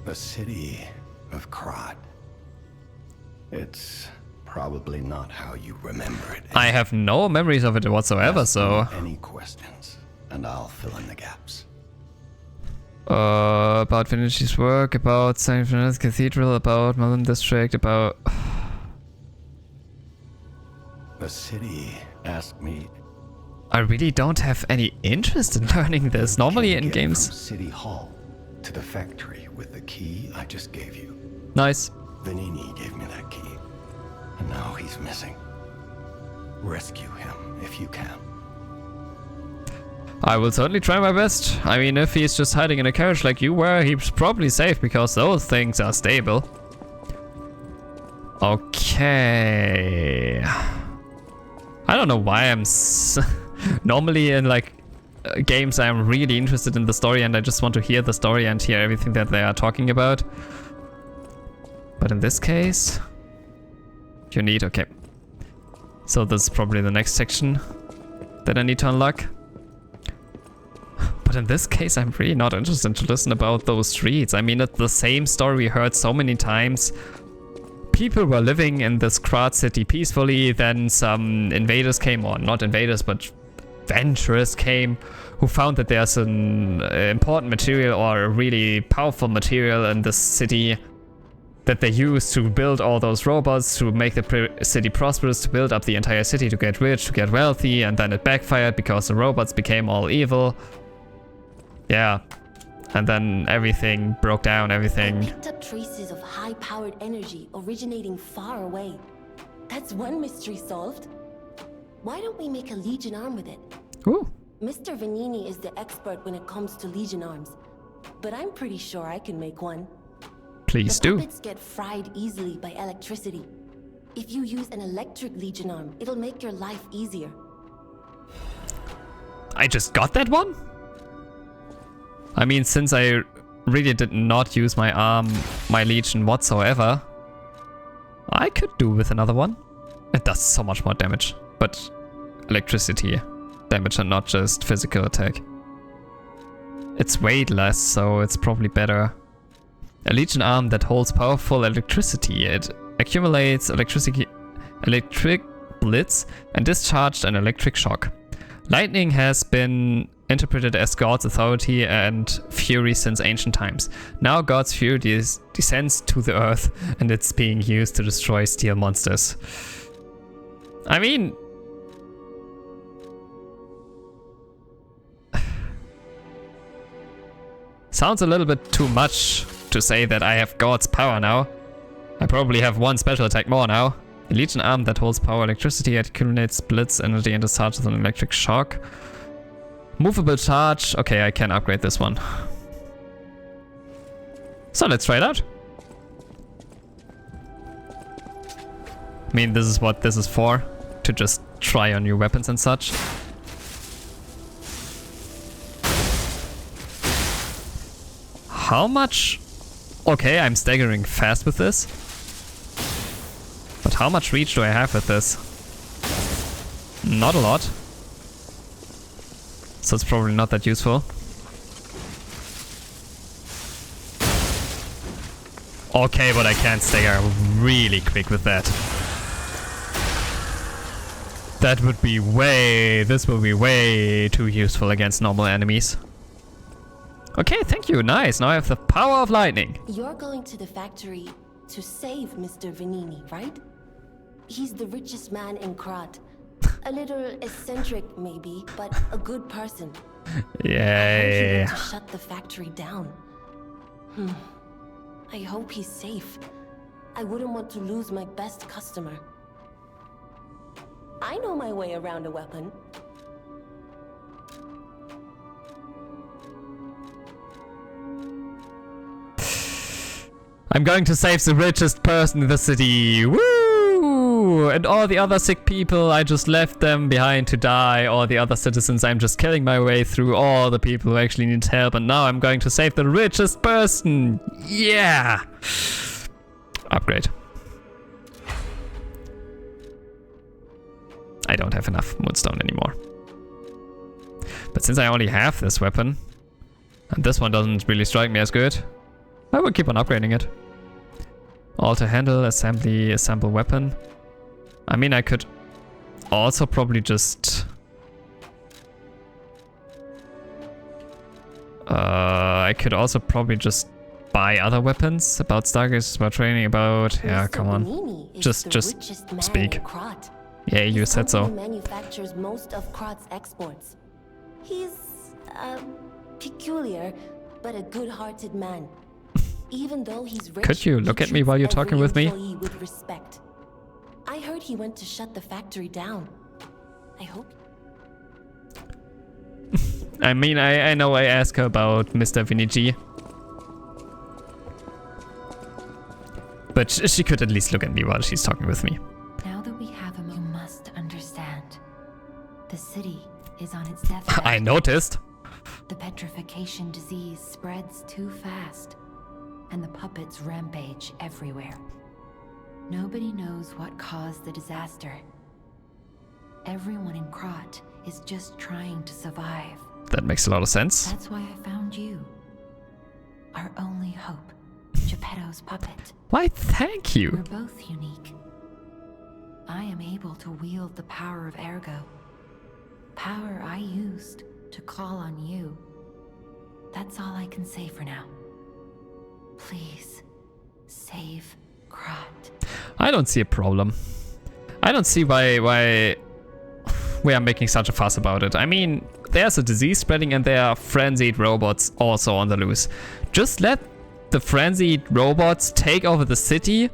The city of Krat. It's probably not how you remember it. I have no memories of it whatsoever, Ask so... me any questions, and I'll fill in the gaps. About Vinicius' work, about St. Francis Cathedral, about Melon District, about... The city asked me. I really don't have any interest in learning this. Normally in Get games... From City Hall to the factory with the key I just gave you. Nice. Venini gave me that key, and now he's missing. Rescue him if you can. I will certainly try my best. I mean, if he's just hiding in a carriage like you were, he's probably safe because those things are stable. Okay. I don't know why I'm... Normally in like games I'm really interested in the story and I just want to hear the story and hear everything that they are talking about. But in this case... You need... Okay. So this is probably the next section that I need to unlock. But in this case, I'm really not interested to listen about those streets. I mean, it's the same story we heard so many times. People were living in this Krat city peacefully, then some invaders came, or not invaders, but adventurers came, who found that there's an important material or a really powerful material in this city that they used to build all those robots, to make the city prosperous, to build up the entire city, to get rich, to get wealthy, and then it backfired because the robots became all evil. Yeah, and then everything broke down, everything. I picked up traces of high-powered energy originating far away. That's one mystery solved. Why don't we make a Legion arm with it? Ooh. Mr. Venini is the expert when it comes to Legion arms, but I'm pretty sure I can make one. Please The do. puppets get fried easily by electricity. If you use an electric Legion arm, it'll make your life easier. I just got that one? I mean, since I really did not use my arm, my Legion whatsoever, I could do with another one. It does so much more damage, but electricity damage and not just physical attack. It's weight less, so it's probably better. A Legion arm that holds powerful electricity. It accumulates electric blitz and discharged an electric shock. Lightning has been interpreted as God's authority and fury since ancient times. Now God's fury descends to the earth and it's being used to destroy steel monsters. I mean... Sounds a little bit too much to say that I have God's power now. I probably have one special attack more now. A Legion arm that holds power electricity, it accumulates blitz energy and discharges an electric shock. Movable charge. Okay, I can upgrade this one. So let's try it out. I mean, this is what this is for. To just try on new weapons and such. How much? Okay, I'm staggering fast with this. But how much reach do I have with this? Not a lot. So it's probably not that useful. Okay, but I can stagger really quick with that. That would be this will be way too useful against normal enemies. Okay, thank you, nice. Now I have the power of lightning. You're going to the factory to save Mr. Venini, right? He's the richest man in Krat. A little eccentric, maybe, but a good person. Yay. To shut the factory down. I hope he's safe. I wouldn't want to lose my best customer. I know my way around a weapon. I'm going to save the richest person in the city. Woo! And all the other sick people, I just left them behind to die. All the other citizens, I'm just killing my way through all the people who actually need help. And now I'm going to save the richest person. Yeah! Upgrade. I don't have enough moonstone anymore. But since I only have this weapon, and this one doesn't really strike me as good, I will keep on upgrading it. Alter handle, assembly, assemble weapon. I mean, I could also probably just... I could also probably just buy other weapons. About Stargaze, about training, about... Yeah, Mr. come on. Vanini is Just the richest man speak. in Krat. Yeah, you His said so. company manufactures most of Krat's exports. He's peculiar, but a good-hearted man. Even though he's rich, Could you look he at me while you're treats talking every with me? employee with respect. I heard he went to shut the factory down. I hope. I mean, I know I asked her about Mr. Vinici. But she could at least look at me while she's talking with me. Now that we have him, you must understand. The city is on its deathbed. I noticed. The petrification disease spreads too fast, and the puppets rampage everywhere. Nobody knows what caused the disaster. Everyone in Krat is just trying to survive. That makes a lot of sense. That's why I found you. Our only hope. Geppetto's puppet. Why, thank We're you. both unique. I am able to wield the power of Ergo. Power I used to call on you. That's all I can say for now. Please, save Krat. I don't see a problem. I don't see why we are making such a fuss about it. I mean, there's a disease spreading and there are frenzied robots also on the loose. Just let the frenzied robots take over the city.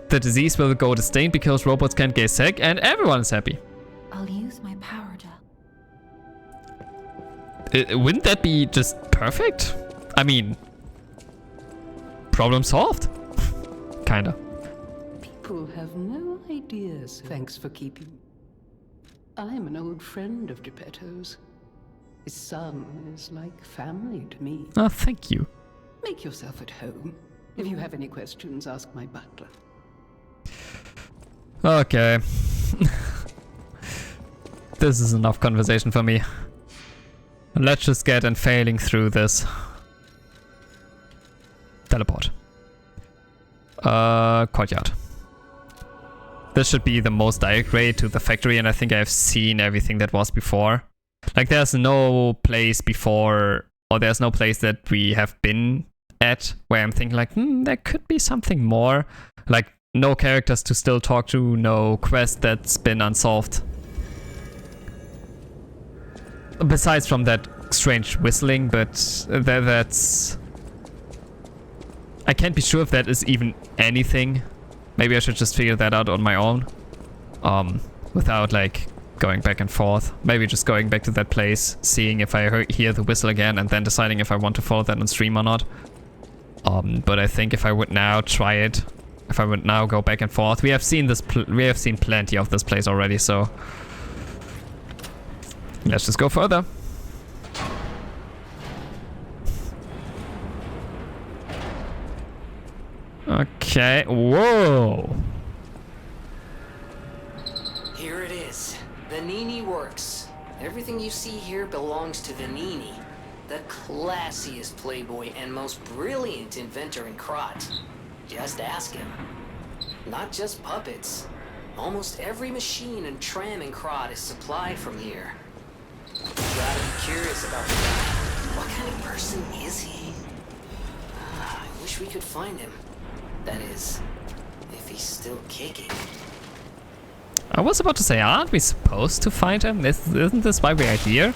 The disease will go extinct because robots can't get sick and everyone is happy. I'll use my power to... Wouldn't that be just perfect? I mean, problem solved. Kinda. People have no ideas. Thanks for keeping. I'm an old friend of Geppetto's. His son is like family to me. Oh, thank you. Make yourself at home. If you have any questions, ask my butler. Okay. This is enough conversation for me. Let's just get and failing through this. Teleport. Courtyard. This should be the most direct way to the factory, and I think I've seen everything that was before. Like, there's no place before, or there's no place that we have been at where I'm thinking like, there could be something more. Like, no characters to still talk to, no quest that's been unsolved. Besides from that strange whistling, but that's... I can't be sure if that is even anything. Maybe I should just figure that out on my own. Without like going back and forth. Maybe just going back to that place, seeing if I hear the whistle again, and then deciding if I want to follow that on stream or not. But I think if I would now try it, if I would now go back and forth, we have seen this. We have seen plenty of this place already, so let's just go further. Okay. Whoa. Here it is. Vanini Works. Everything you see here belongs to Vanini, the classiest playboy and most brilliant inventor in Krat. Just ask him. Not just puppets. Almost every machine and tram in Krat is supplied from here. You gotta be curious about the guy. What kind of person is he? I wish we could find him. That is, if he's still kicking. I was about to say, aren't we supposed to find him? Isn't this why we are here?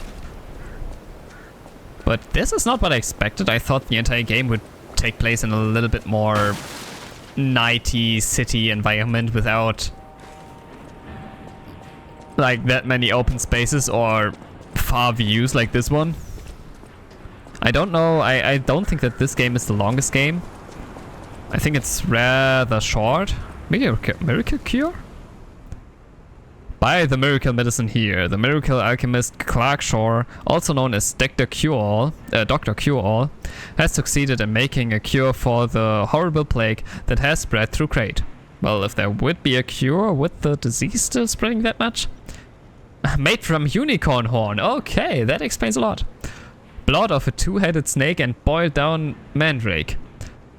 But this is not what I expected. I thought the entire game would take place in a little bit more nighty city environment without like that many open spaces or far views like this one. I don't know. I don't think that this game is the longest game. I think it's rather short. Miracle Cure? Buy the miracle medicine here. The miracle alchemist Clark Shore, also known as Dr. Cure-All, has succeeded in making a cure for the horrible plague that has spread through Krat. Well, if there would be a cure, would the disease still spreading that much? Made from unicorn horn. Okay, that explains a lot. Blood of a two-headed snake and boiled down mandrake.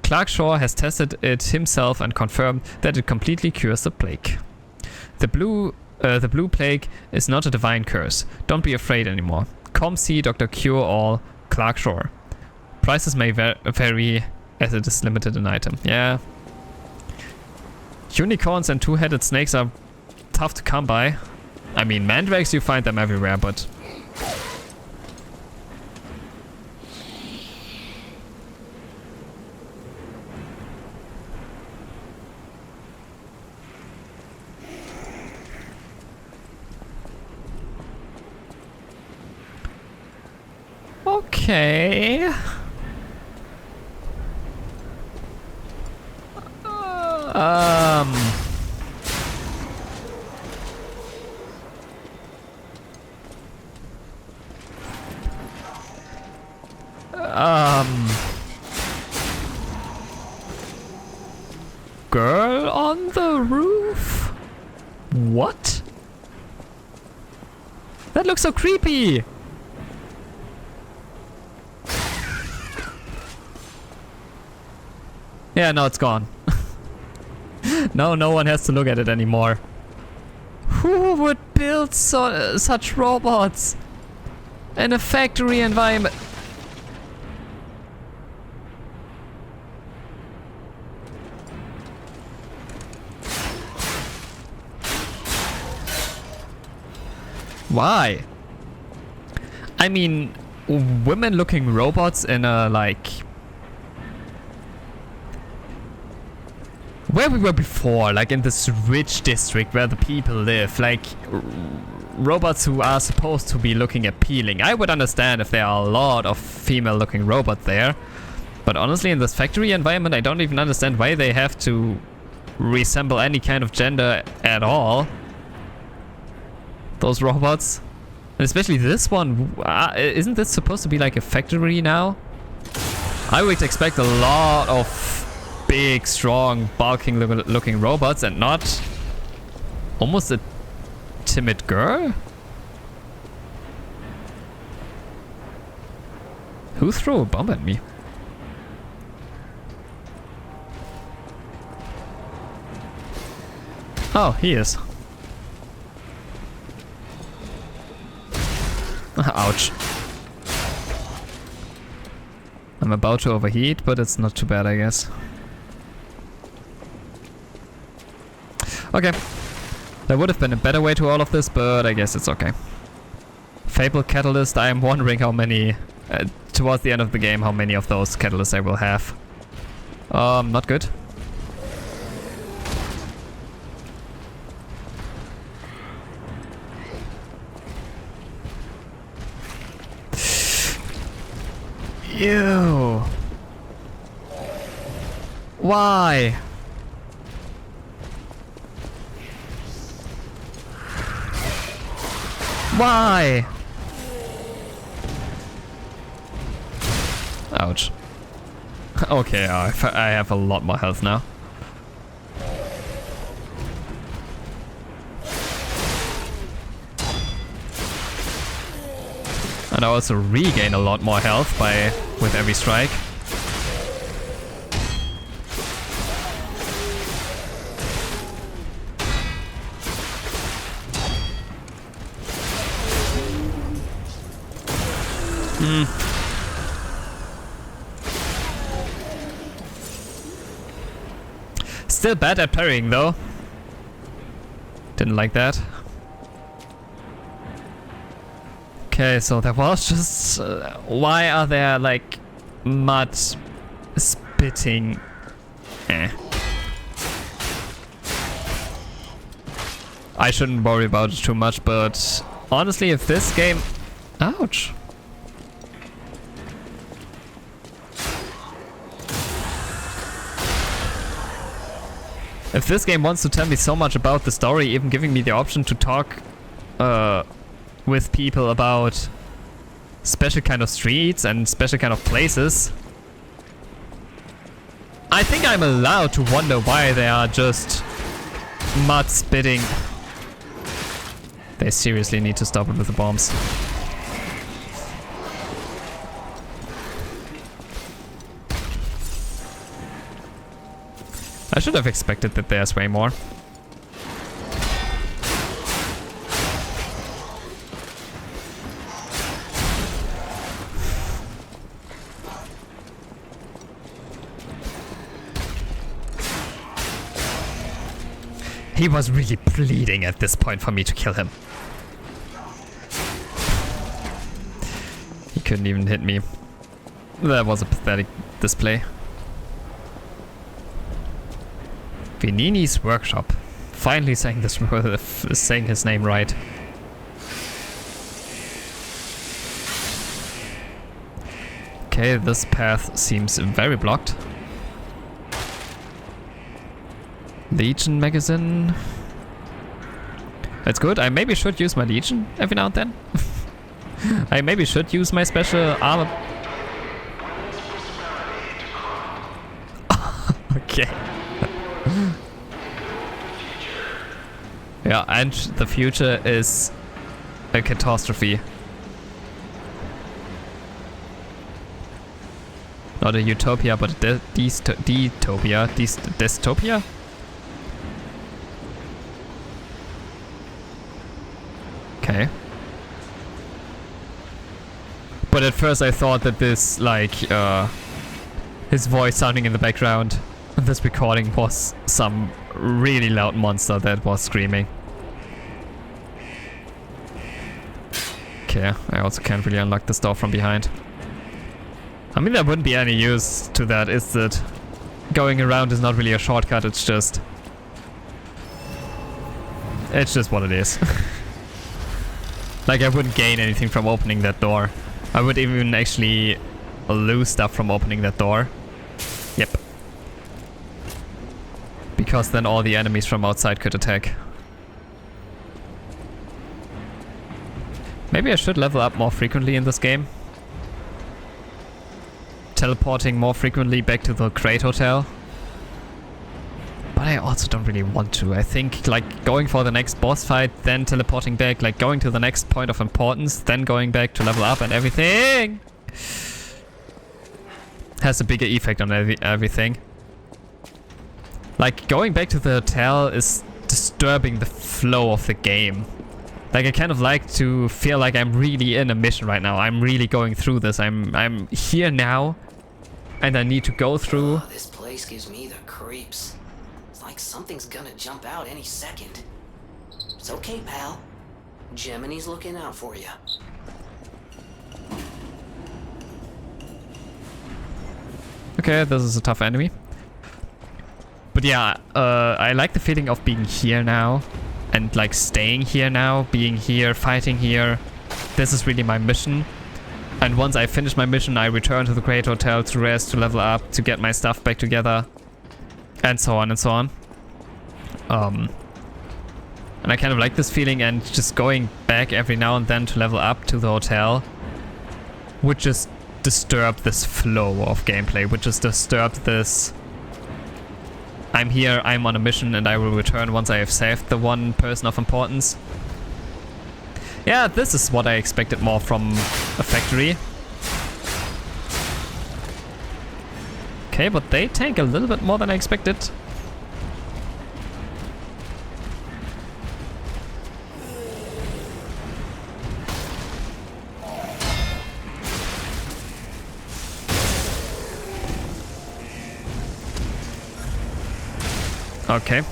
Clark Shore has tested it himself and confirmed that it completely cures the plague. The blue plague is not a divine curse. Don't be afraid anymore. Come see Dr. Cure-All, Clark Shore. Prices may vary as it is limited in item. Yeah. Unicorns and two-headed snakes are tough to come by. I mean, mandrakes, you find them everywhere, but... Okay. Girl on the roof? What? That looks so creepy. Yeah, now it's gone. Now no one has to look at it anymore. Who would build such robots in a factory environment? Why? I mean, women-looking robots in a, like... Where we were before, like in this rich district where the people live, like robots who are supposed to be looking appealing. I would understand if there are a lot of female-looking robots there. But honestly, in this factory environment, I don't even understand why they have to resemble any kind of gender at all. Those robots. And especially this one. Isn't this supposed to be like a factory now? I would expect a lot of big, strong, bulking looking robots and not almost a timid girl? Who threw a bomb at me? Oh, he is. Ouch. I'm about to overheat, but it's not too bad, I guess. Okay. There would have been a better way to all of this, but I guess it's okay. Fable Catalyst, I am wondering how many, towards the end of the game, how many of those catalysts I will have. Not good. Ew. Why? Why? Ouch. Okay, I have a lot more health now. And I also regain a lot more health with every strike. Still bad at parrying though. Didn't like that. Okay, so there was just... why are there like mud spitting? I shouldn't worry about it too much, but honestly, if this game... Ouch. If this game wants to tell me so much about the story, even giving me the option to talk with people about special kind of streets and special kind of places, I think I'm allowed to wonder why they are just mud spitting. They seriously need to stop it with the bombs. I should have expected that there's way more. He was really pleading at this point for me to kill him. He couldn't even hit me. That was a pathetic display. Venini's Workshop. Finally saying this, saying his name right. Okay, this path seems very blocked. Legion magazine. That's good. I maybe should use my Legion every now and then. I maybe should use my special armor. Okay. Yeah, and the future is a catastrophe. Not a utopia, but a dystopia. Dystopia? Okay. But at first I thought that this, like, his voice sounding in the background of this recording was some really loud monster that was screaming. Okay, I also can't really unlock this door from behind. I mean, there wouldn't be any use to that, is it? Going around is not really a shortcut, it's just what it is. Like, I wouldn't gain anything from opening that door. I would even actually lose stuff from opening that door. Yep. Because then all the enemies from outside could attack. Maybe I should level up more frequently in this game. Teleporting more frequently back to the Great Hotel. But I also don't really want to. I think, like, going for the next boss fight, then teleporting back, like going to the next point of importance, then going back to level up and everything has a bigger effect on everything. Like, going back to the hotel is disturbing the flow of the game. Like, I kind of like to feel like I'm really in a mission right now. I'm really going through this. I'm here now, and I need to go through. Oh, this place gives me the creeps. It's like something's gonna jump out any second. It's okay, pal. Gemini's looking out for you. Okay, this is a tough enemy. But yeah, I like the feeling of being here now. And like staying here now, being here, fighting here. This is really my mission. And once I finish my mission, I return to the Great Hotel to rest, to level up, to get my stuff back together. And so on and so on. And I kind of like this feeling, and just going back every now and then to level up to the hotel would just disturb this flow of gameplay, would just disturb this... I'm here, I'm on a mission, and I will return once I have saved the one person of importance. Yeah, this is what I expected more from a factory. Okay, but they tank a little bit more than I expected. Okay.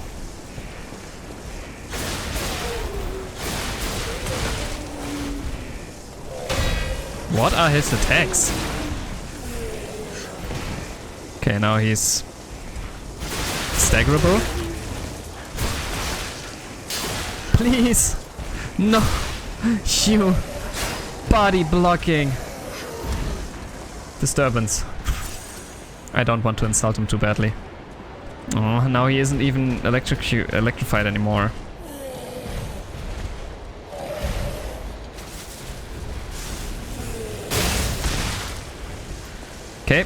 What are his attacks? Okay, now he's staggerable. Please! No! You! Body blocking! Disturbance. I don't want to insult him too badly. Oh, now he isn't even electrified anymore. Okay.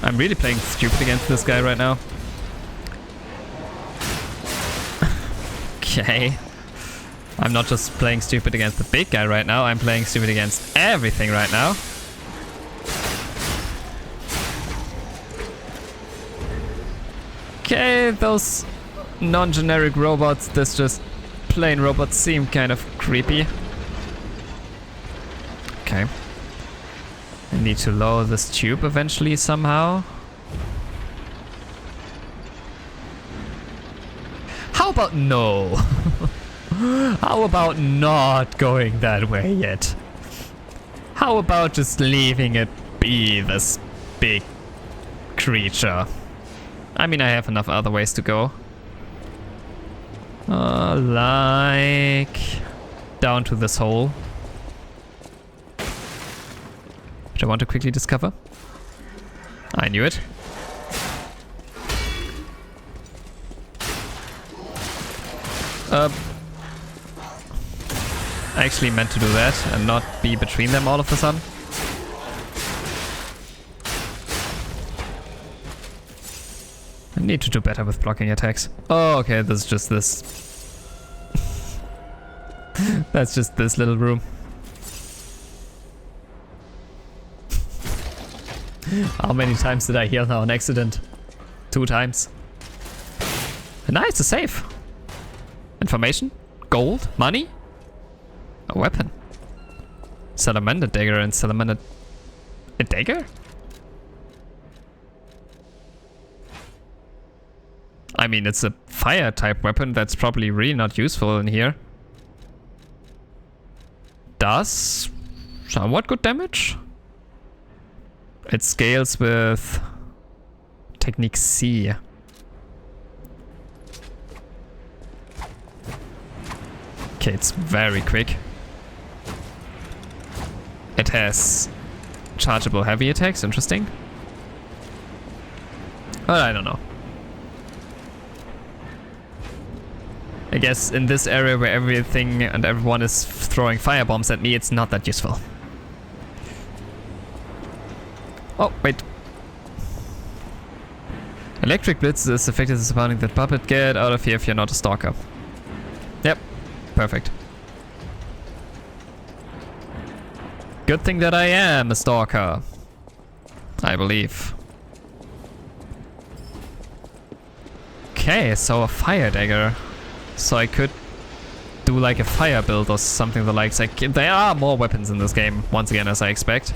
I'm really playing stupid against this guy right now. Okay. I'm not just playing stupid against the big guy right now, I'm playing stupid against everything right now. Okay, those non-generic robots, this just plain robots seem kind of creepy. Okay. I need to lower this tube eventually somehow. How about no? How about not going that way yet? How about just leaving it be this big creature? I mean, I have enough other ways to go. Like down to this hole, which I want to quickly discover. I knew it. I actually meant to do that and not be between them all of a sudden. I need to do better with blocking attacks. Oh, okay, this is just this. That's just this little room. How many times did I heal now on accident? 2 times. Nice, a safe. Information, gold, money, a weapon. Salamander dagger and salamander... A dagger? I mean, it's a fire type weapon that's probably really not useful in here. Does somewhat good damage. It scales with Technique C. Okay, it's very quick. It has chargeable heavy attacks, interesting. But I don't know. I guess in this area where everything and everyone is throwing firebombs at me, it's not that useful. Oh, wait. Electric Blitz is effective as surrounding that puppet. Get out of here if you're not a stalker. Yep, perfect. Good thing that I am a stalker. I believe. Okay, so a fire dagger. So I could do like a fire build or something the likes. Like, there are more weapons in this game, once again, as I expect.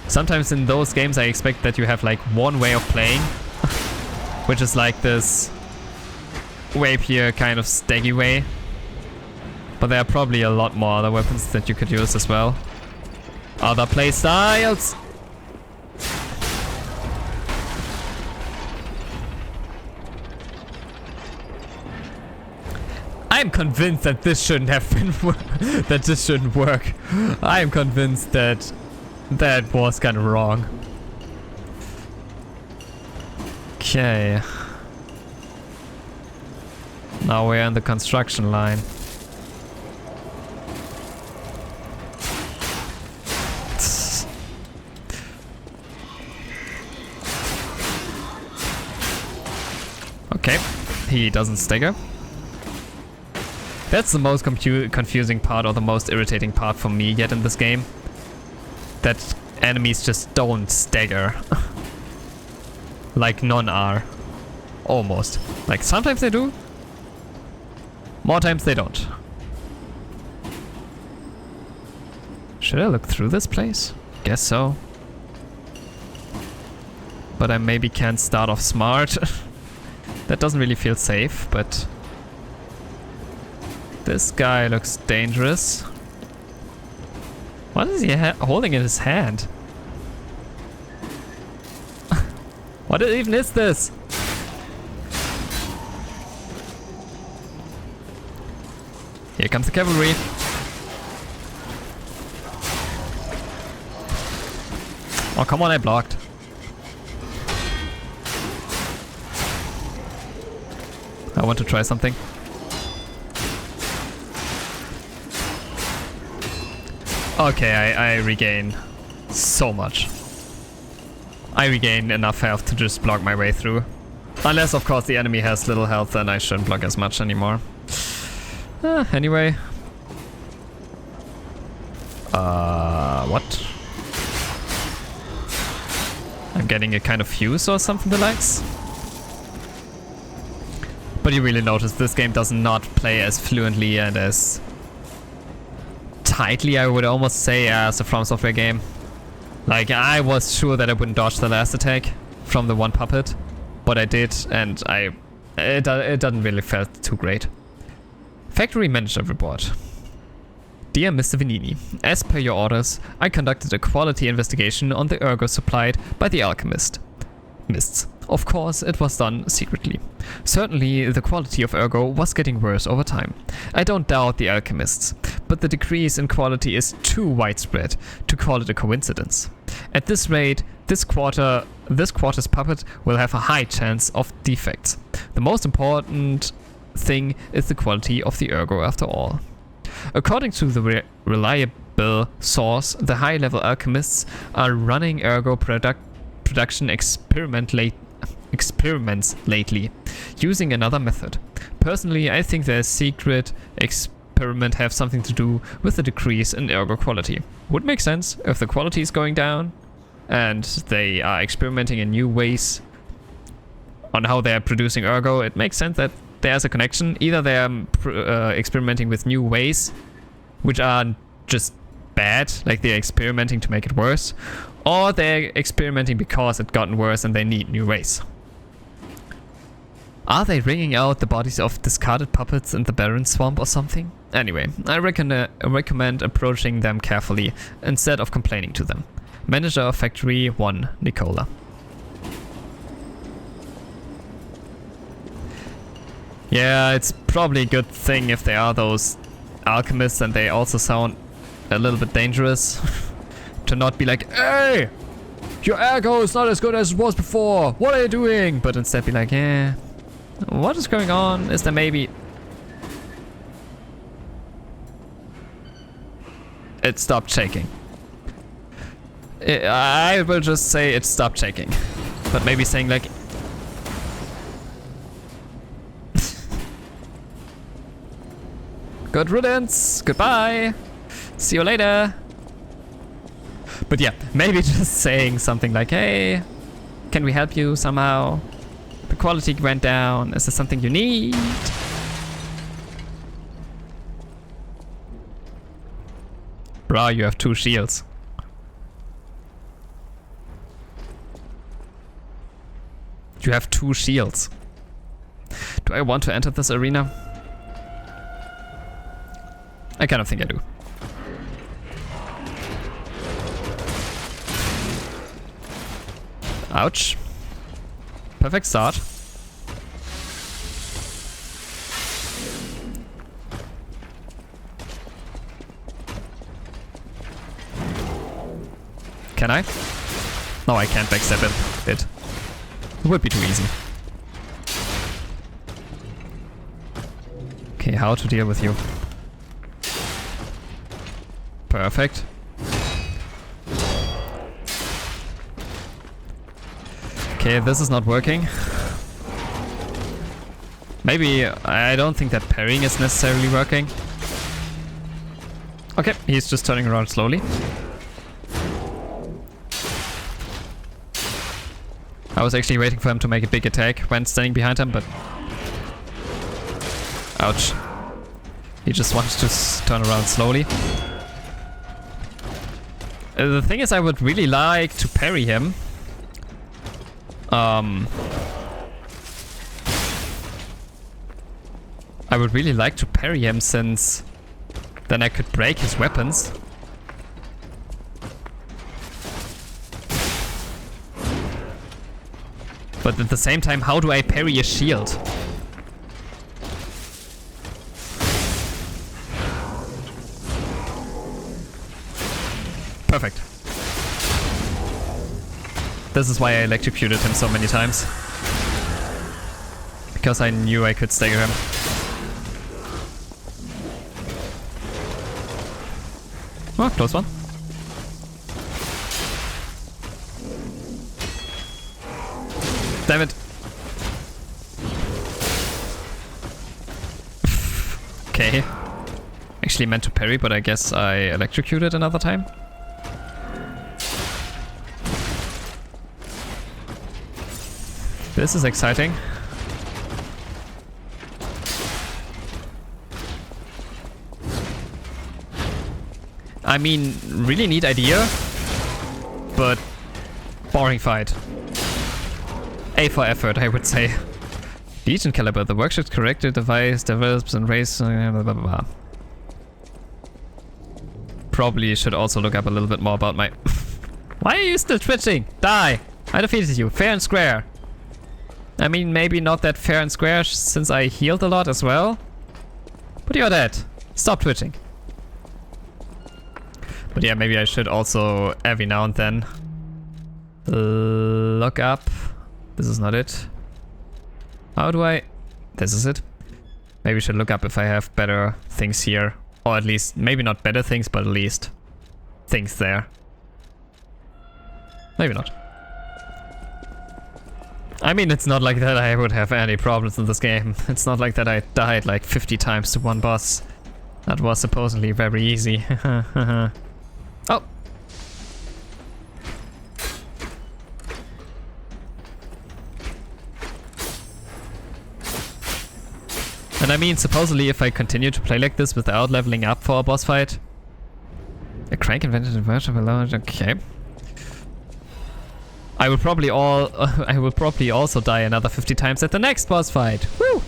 Sometimes in those games I expect that you have like one way of playing, which is like this rapier kind of staggy way. But there are probably a lot more other weapons that you could use as well. Other play styles! I'm convinced that this shouldn't have been that this shouldn't work. I am convinced that that was kind of wrong. Okay. Now we're in the construction line. Okay, he doesn't stagger. That's the most confusing part, or the most irritating part for me yet in this game. That enemies just don't stagger. Like none are. Almost. Like sometimes they do. More times they don't. Should I look through this place? Guess so. But I maybe can't start off smart. That doesn't really feel safe, but... This guy looks dangerous. What is he holding in his hand? What even is this? Here comes the cavalry. Oh, come on, I blocked. I want to try something. Okay, I regain so much. I regain enough health to just block my way through. Unless, of course, the enemy has little health, then I shouldn't block as much anymore. Anyway. What? I'm getting a kind of fuse or something the likes. But you really notice this game does not play as fluently and as tightly, I would almost say, as a From Software game. Like, I was sure that I wouldn't dodge the last attack from the one puppet, but I did, and it doesn't really feel too great. Factory Manager Report. Dear Mr. Venini, as per your orders, I conducted a quality investigation on the ergo supplied by the alchemist. Of course, it was done secretly. Certainly, the quality of ergo was getting worse over time. I don't doubt the alchemists, but the decrease in quality is too widespread to call it a coincidence. At this rate, this quarter's puppet will have a high chance of defects. The most important thing is the quality of the ergo after all. According to the reliable source, the high-level alchemists are running ergo production experiments lately, using another method. Personally, I think their secret experiment have something to do with the decrease in ergo quality. Would make sense if the quality is going down and they are experimenting in new ways on how they are producing ergo. It makes sense that there's a connection. Either they are experimenting with new ways, which are just bad, like they're experimenting to make it worse, or they're experimenting because it's gotten worse and they need new ways. Are they wringing out the bodies of discarded puppets in the barren swamp or something? Anyway, I recommend approaching them carefully instead of complaining to them. Manager of Factory 1, Nicola. Yeah, it's probably a good thing if they are those alchemists and they also sound a little bit dangerous. To not be like, hey, your ergo is not as good as it was before. What are you doing? But instead be like, yeah, what is going on? Is there maybe... It stopped shaking. I will just say it stopped shaking. But maybe saying like... Good riddance. Goodbye. See you later. But yeah, maybe just saying something like, hey, can we help you somehow? The quality went down. Is there something you need? Bruh, you have 2 shields. You have 2 shields. Do I want to enter this arena? I kind of think I do. Ouch. Perfect start. Can I? No, I can't backstab it. It would be too easy. Okay, how to deal with you. Perfect. Okay, this is not working. Maybe, I don't think that parrying is necessarily working. Okay, he's just turning around slowly. I was actually waiting for him to make a big attack when standing behind him, but... Ouch. He just wants to turn around slowly. The thing is, I would really like to parry him. I would really like to parry him, since then I could break his weapons. But at the same time, how do I parry a shield? Perfect. This is why I electrocuted him so many times. Because I knew I could stagger him. Oh, close one. Damn it. Okay. Actually meant to parry, but I guess I electrocuted another time. This is exciting. I mean, really neat idea, but boring fight. A for effort, I would say. Legion Caliber, the workshop corrected device develops and raise blah, blah, blah. Probably should also look up a little bit more about my... Why are you still twitching? Die! I defeated you, fair and square. I mean, maybe not that fair and square since I healed a lot as well. But you're dead. Stop twitching. But yeah, maybe I should also every now and then look up. This is not it. How do I... This is it. Maybe I should look up if I have better things here. Or at least, maybe not better things, but at least things there. Maybe not. I mean, it's not like that I would have any problems in this game. It's not like that I died like 50 times to one boss. That was supposedly very easy. Oh! And I mean, supposedly if I continue to play like this without leveling up for a boss fight... A crank invented a version of a large... Okay. I will probably also die another 50 times at the next boss fight. Woo!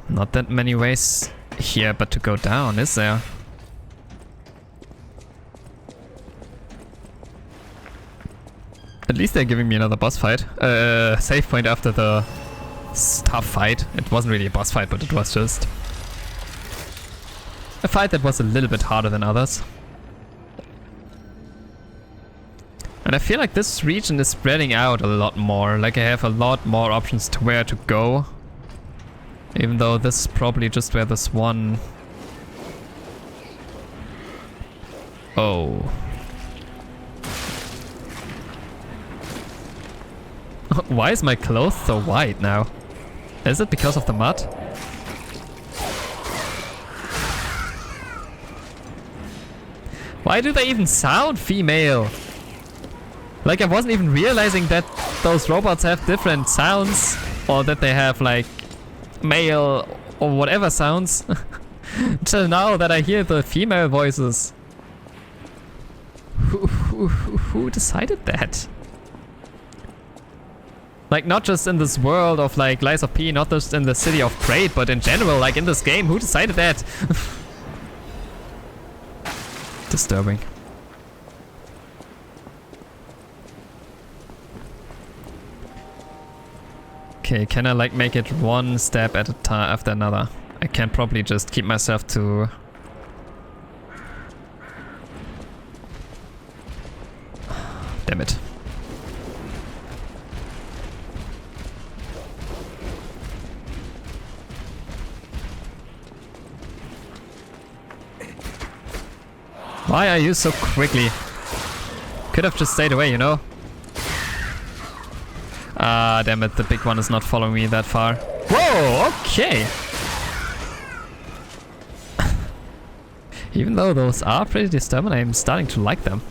Not that many ways here but to go down, is there? At least they're giving me another boss fight. Save point after the tough fight. It wasn't really a boss fight, but it was just a fight that was a little bit harder than others. And I feel like this region is spreading out a lot more. Like I have a lot more options to where to go. Even though this is probably just where this one... Oh. Why is my clothes so white now? Is it because of the mud? Why do they even sound female? Like I wasn't even realizing that those robots have different sounds. Or that they have like male or whatever sounds. Till now that I hear the female voices. Who decided that? Like not just in this world of like Lies of P, not just in the city of Kraid, but in general, like in this game, who decided that? Disturbing. Okay, can I like make it one step at a time after another? I can probably just keep myself to... Damn it. Why are you so quickly? Could have just stayed away, you know? Ah, damn it, the big one is not following me that far. Whoa, okay! Even though those are pretty disturbing, I'm starting to like them.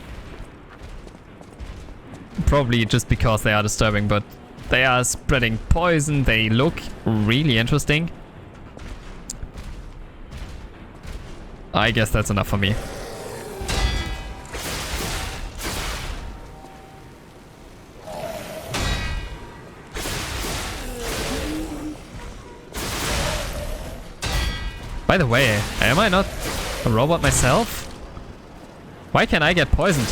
Probably just because they are disturbing, but they are spreading poison, they look really interesting. I guess that's enough for me. By the way, am I not a robot myself? Why can't I get poisoned?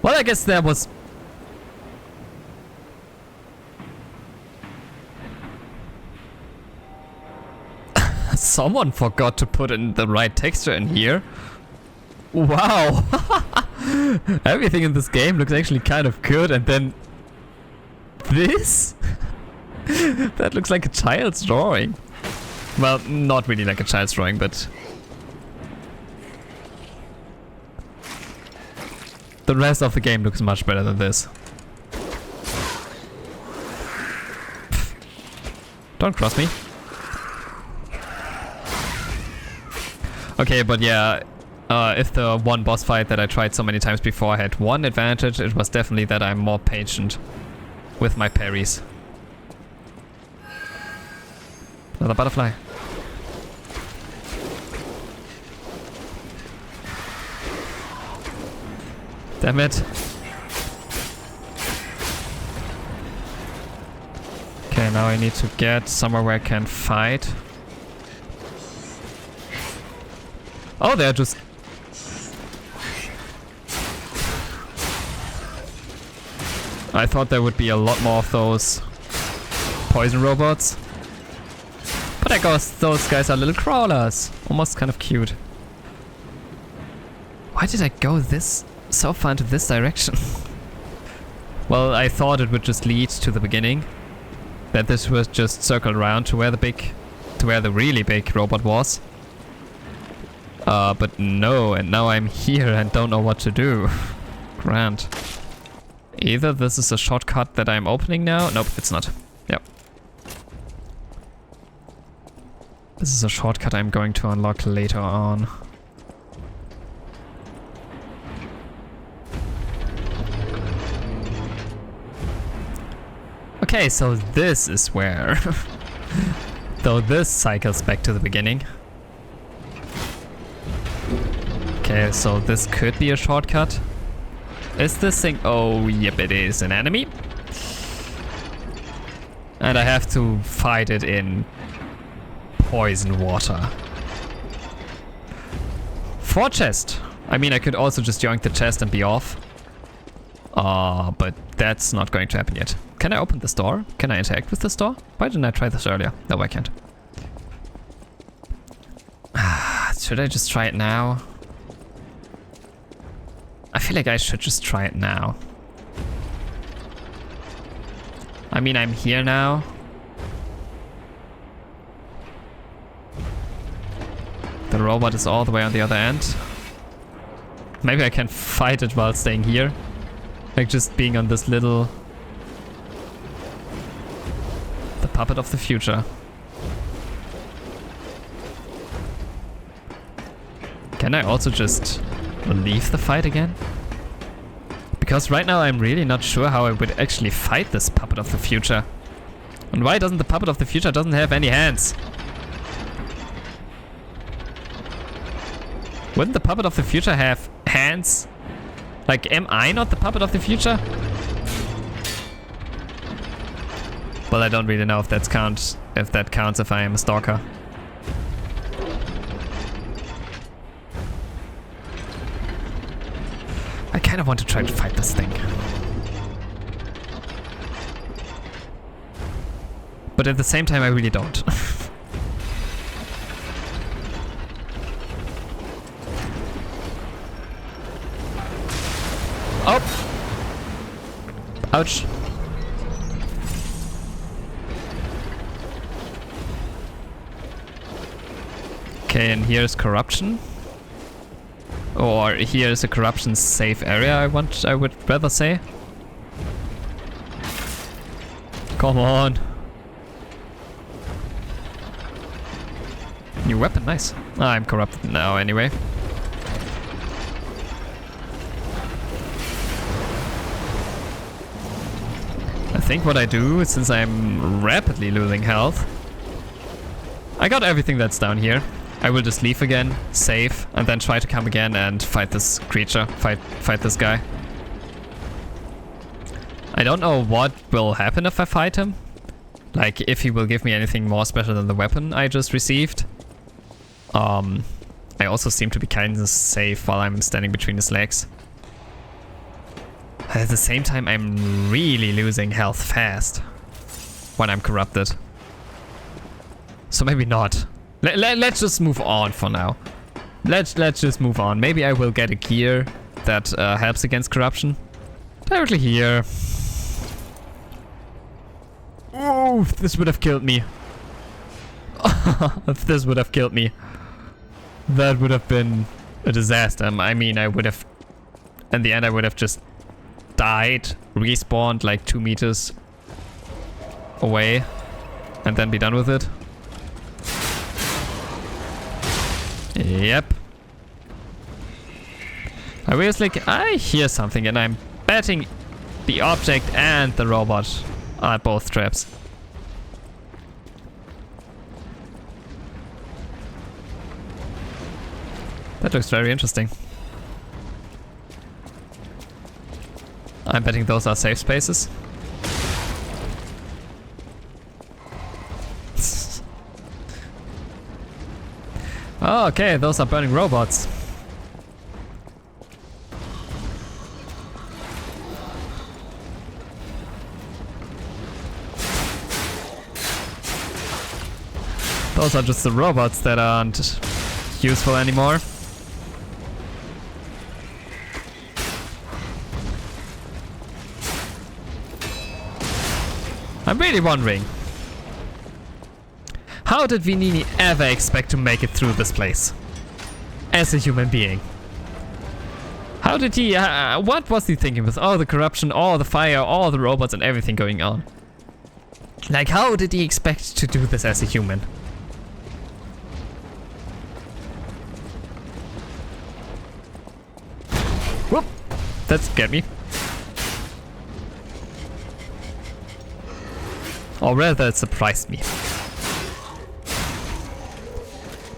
Well, I guess there was... Someone forgot to put in the right texture in here. Wow. Everything in this game looks actually kind of good, and then this? That looks like a child's drawing. Well, not really like a child's drawing, but the rest of the game looks much better than this. Don't cross me. Okay, but yeah, if the one boss fight that I tried so many times before had one advantage, it was definitely that I'm more patient with my parries. Another butterfly. Damn it. Okay, now I need to get somewhere where I can fight. Oh, they're just... I thought there would be a lot more of those poison robots. But I guess those guys are little crawlers. Almost kind of cute. Why did I go this so far into this direction? Well, I thought it would just lead to the beginning. That this was just circled around to where the really big robot was. But no, and now I'm here and don't know what to do. Grand. Either this is a shortcut that I'm opening now. Nope, it's not. Yep. This is a shortcut I'm going to unlock later on. Okay, so this is where... Though this cycles back to the beginning. Okay, so this could be a shortcut. Is this thing... Oh, yep, it is an enemy. And I have to fight it in poison water. 4 chest. I mean, I could also just join the chest and be off. But that's not going to happen yet. Can I open this door? Can I interact with this door? Why didn't I try this earlier? No, I can't. Should I just try it now? I feel like I should just try it now. I mean, I'm here now. The robot is all the way on the other end. Maybe I can fight it while staying here. Like just being on this little... The puppet of the future. Can I also just leave the fight again? Because right now I'm really not sure how I would actually fight this puppet of the future. And why doesn't the puppet of the future doesn't have any hands? Wouldn't the puppet of the future have hands? Like, am I not the puppet of the future? Well, I don't really know if that counts if I am a stalker. I kind of want to try to fight this thing. But at the same time, I really don't. Oh! Ouch. Okay, and here's corruption. Or here's a corruption safe area, I would rather say. Come on. New weapon, nice. I'm corrupted now anyway. I think what I do, since I'm rapidly losing health, I got everything that's down here. I will just leave again, save, and then try to come again and fight this creature, fight this guy. I don't know what will happen if I fight him. Like, if he will give me anything more special than the weapon I just received. I also seem to be kind of safe while I'm standing between his legs. At the same time, I'm really losing health fast when I'm corrupted. So maybe not. Let's just move on for now. Let's just move on. Maybe I will get a gear that helps against corruption. Directly here. Oh, this would have killed me. If this would have killed me, that would have been a disaster. I mean, I would have... In the end, I would have just died, respawned like 2 meters away. and then be done with it. Yep. I was like, I hear something, and I'm betting the object and the robot are both traps. That looks very interesting. I'm betting those are safe spaces. Oh, okay, those are burning robots. Those are just the robots that aren't useful anymore. I'm really wondering, how did Venigni ever expect to make it through this place? As a human being. How did he, what was he thinking with all the corruption, all the fire, all the robots and everything going on? Like, how did he expect to do this as a human? Whoop! That scared me. Or rather, it surprised me.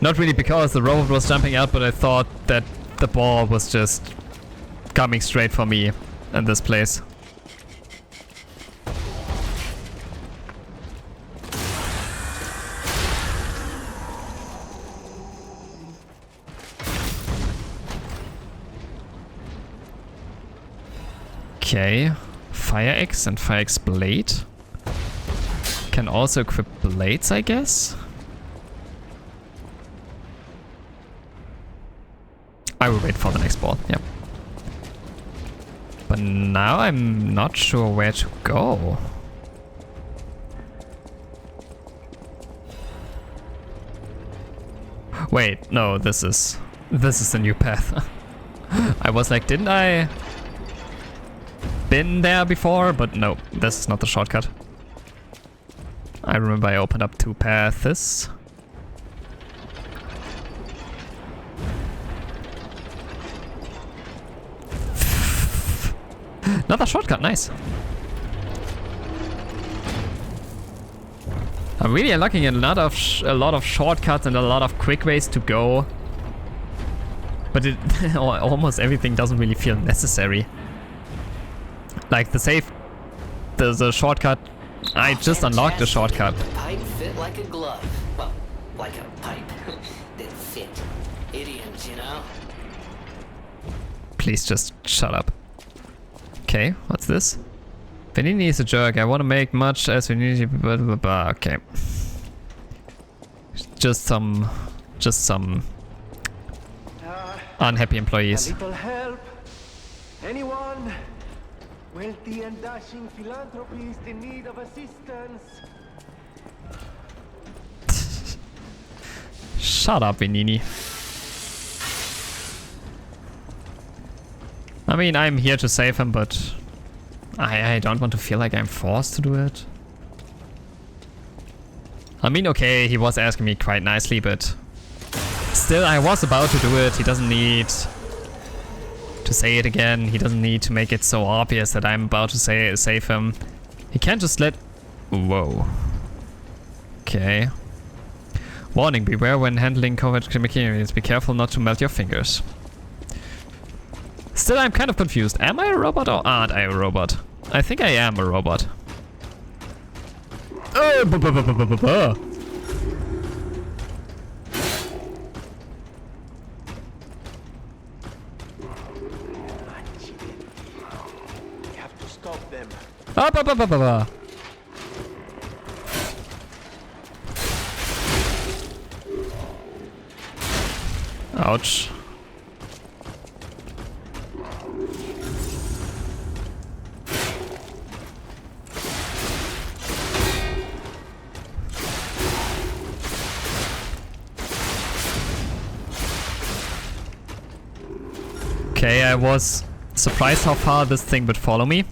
Not really because the robot was jumping out, but I thought that the ball was just coming straight for me in this place. Okay, Fire Axe and Fire Axe Blade. Can also equip blades, I guess. I will wait for the next ball, yeah. But now I'm not sure where to go. Wait, no, this is the new path. I was like, didn't I been there before? But no, this is not the shortcut. I remember I opened up 2 paths. Another shortcut, nice. I'm really unlocking a lot of shortcuts and a lot of quick ways to go. But it almost everything doesn't really feel necessary. Like the shortcut. I just unlocked the shortcut. The pipe fit like a glove. Well, like a pipe that fit. Idioms, you know? Please just shut up. Okay, what's this? Venigni is a jerk. I want to make much as Venigni. Blah, blah, blah. Okay. Just some unhappy employees. A little help? Anyone? Wealthy and dashing philanthropist in need of assistance. Shut up, Venigni. I mean, I'm here to save him, but I don't want to feel like I'm forced to do it. I mean, okay, he was asking me quite nicely, but still, I was about to do it. He doesn't need to say it again. He doesn't need to make it so obvious that I'm about to save him. He can't just let... Whoa. Okay. Warning, beware when handling covert machineries. Be careful not to melt your fingers. Still, I'm kind of confused. Am I a robot or aren't I a robot? I think I am a robot. Oh, We have to stop them. Ouch. Okay, I was surprised how far this thing would follow me.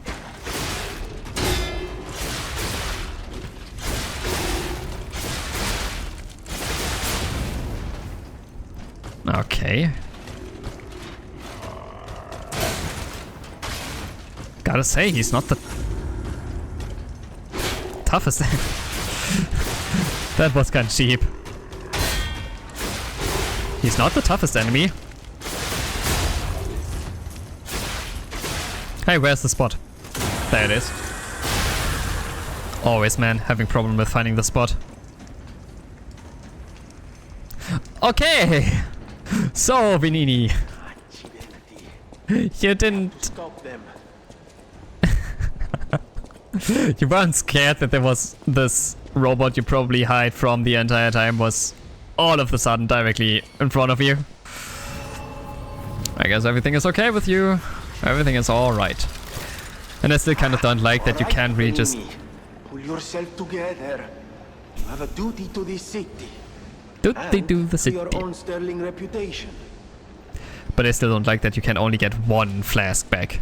Okay. Gotta say, he's not the toughest. That was kinda cheap. He's not the toughest enemy. Hey, where's the spot? There it is. Always, man, having problem with finding the spot. Okay! So, Venini. You didn't... Stop them. You weren't scared that there was this robot you probably hide from the entire time was all of a sudden directly in front of you. I guess everything is okay with you. Everything is alright. And I still kind of don't like that you can't really just... Pull yourself together. You have a duty to this city. They do the To city. your own sterling reputation. But I still don't like that you can only get one flask back.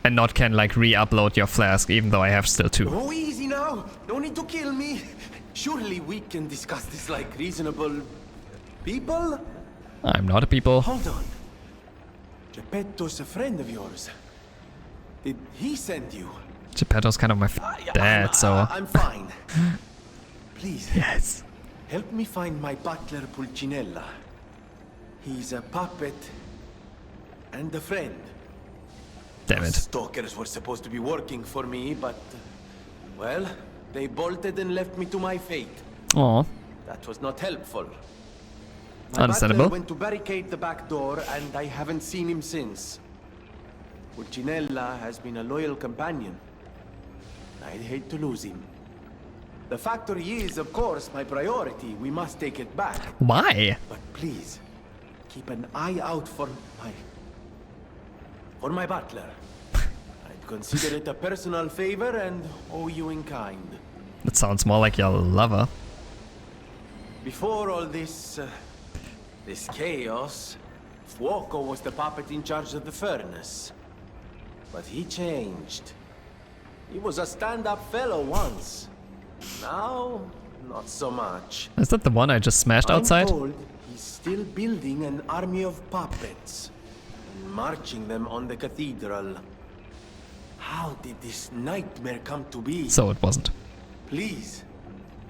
And not can like re-upload your flask even though I have still 2. Oh, easy now. No need to kill me. Surely we can discuss this like reasonable people? I'm not a people. Hold on. Geppetto's a friend of yours. Did he send you? Geppetto's kind of my dad, so... I'm fine. Please. Yes. Help me find my butler Pulcinella. He's a puppet and a friend. Damn it. Stalkers were supposed to be working for me, but... well, they bolted and left me to my fate. Aw. That was not helpful. My Understandable. butler went to barricade the back door, and I haven't seen him since. Pulcinella has been a loyal companion. I'd hate to lose him. The factory is, of course, my priority. We must take it back. Why? But please, keep an eye out for my butler. I'd consider it a personal favor and owe you in kind. That sounds more like your lover. Before all this chaos, Fuoco was the puppet in charge of the furnace. But he changed. He was a stand-up fellow once. Now, not so much. Is that the one I just smashed outside? I'm told he's still building an army of puppets and marching them on the cathedral. How did this nightmare come to be? So it wasn't. Please,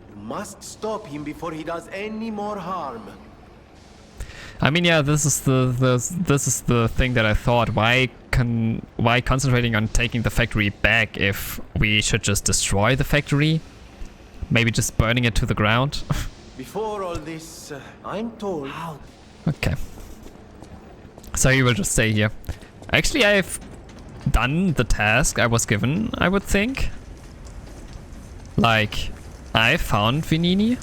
you must stop him before he does any more harm. I mean, yeah, this is the thing that I thought. Why concentrating on taking the factory back if we should just destroy the factory? Maybe just burning it to the ground? Before all this, I'm told how... Okay. So you will just stay here. Actually, I've done the task I was given, I would think. Like, I found Venini.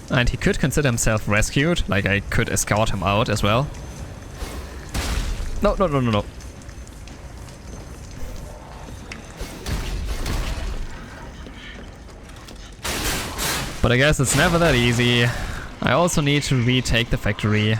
And he could consider himself rescued. Like, I could escort him out as well. No. But I guess it's never that easy. I also need to retake the factory.